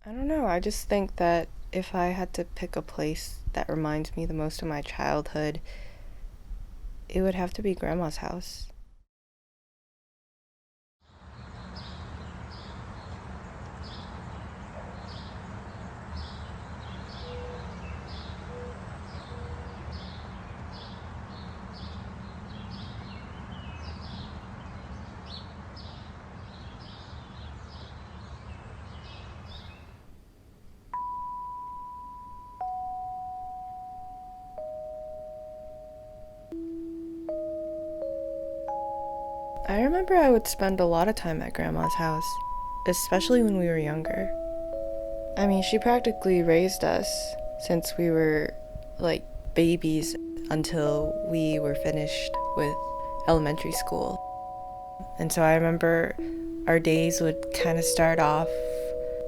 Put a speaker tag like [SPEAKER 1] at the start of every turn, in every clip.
[SPEAKER 1] I don't know, I just think that if I had to pick a place that reminds me the most of my childhood, it would have to be grandma's house. I remember I would spend a lot of time at grandma's house, especially when we were younger. I mean, she practically raised us since we were like babies until we were finished with elementary school. And so I remember our days would kind of start off.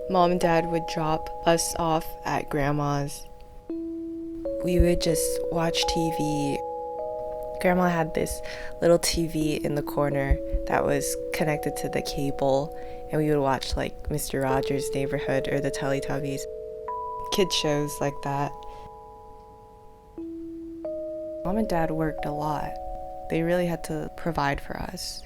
[SPEAKER 1] Mom and dad would drop us off at grandma's. We would just watch TV. Grandma had this little TV in the corner that was connected to the cable, and we would watch like Mr. Rogers' Neighborhood or the Teletubbies, kid shows like that. Mom and dad worked a lot. They really had to provide for us.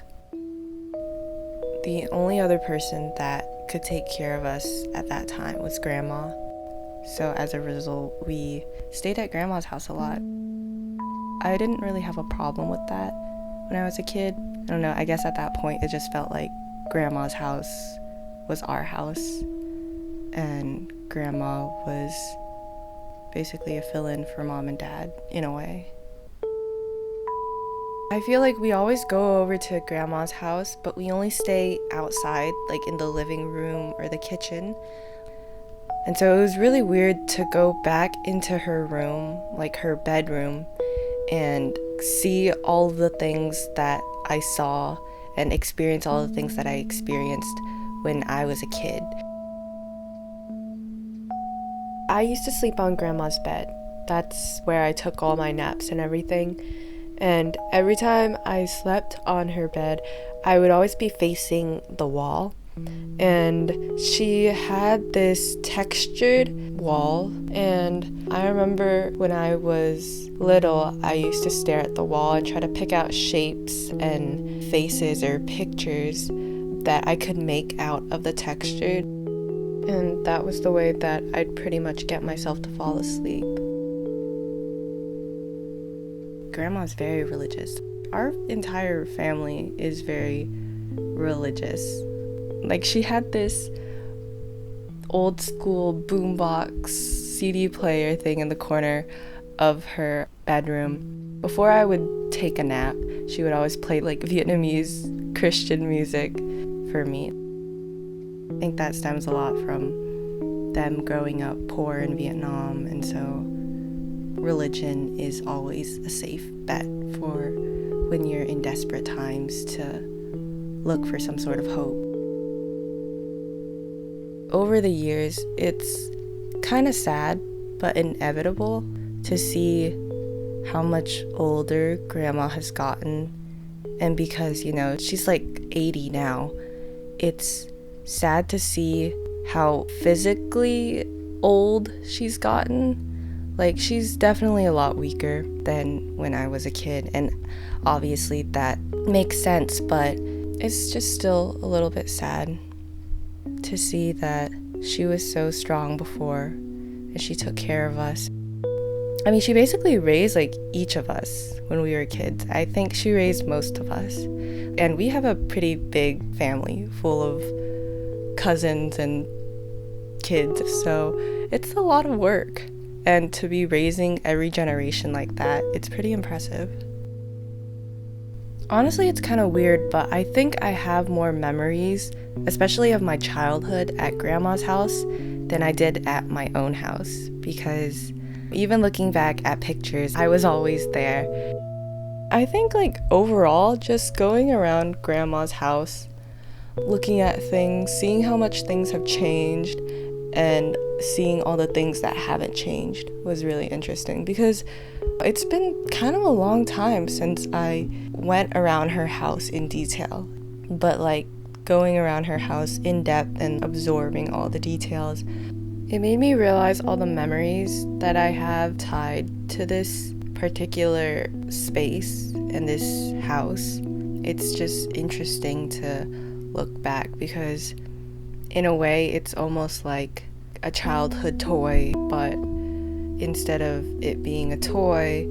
[SPEAKER 1] The only other person that could take care of us at that time was grandma. So as a result, we stayed at grandma's house a lot. I didn't really have a problem with that when I was a kid. I don't know, I guess at that point it just felt like grandma's house was our house, and grandma was basically a fill-in for mom and dad in a way. I feel like we always go over to grandma's house, but we only stay outside, like in the living room or the kitchen. And so it was really weird to go back into her room, like her bedroom, and see all the things that I saw and experience all the things that I experienced when I was a kid. I used to sleep on grandma's bed. That's where I took all my naps and everything. And every time I slept on her bed, I would always be facing the wall. And she had this textured wall, and I remember when I was little, I used to stare at the wall and try to pick out shapes and faces or pictures that I could make out of the texture, and that was the way that I'd pretty much get myself to fall asleep. Grandma's very religious. Our entire family is very religious. Like, she had this old school boombox CD player thing in the corner of her bedroom. Before I would take a nap, she would always play like Vietnamese Christian music for me. I think that stems a lot from them growing up poor in Vietnam, and so religion is always a safe bet for when you're in desperate times to look for some sort of hope. Over the years, it's kind of sad but inevitable to see how much older grandma has gotten. And because, you know, she's like 80 now, it's sad to see how physically old she's gotten. Like, she's definitely a lot weaker than when I was a kid, and obviously that makes sense, but it's just still a little bit sad to see that she was so strong before and she took care of us. I mean, she basically raised like each of us when we were kids. I think she raised most of us. And we have a pretty big family full of cousins and kids, so it's a lot of work. And to be raising every generation like that, it's pretty impressive. Honestly, it's kind of weird, but I think I have more memories, especially of my childhood at grandma's house, than I did at my own house, because even looking back at pictures, I was always there. I think like overall, just going around grandma's house, looking at things, seeing how much things have changed, and seeing all the things that haven't changed was really interesting, because it's been kind of a long time since I went around her house in detail. But like going around her house in depth and absorbing all the details, it made me realize all the memories that I have tied to this particular space and this house. It's just interesting to look back because in a way it's almost like a childhood toy, but instead of it being a toy,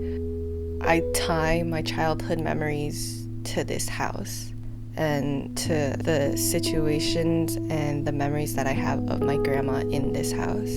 [SPEAKER 1] I tie my childhood memories to this house and to the situations and the memories that I have of my grandma in this house.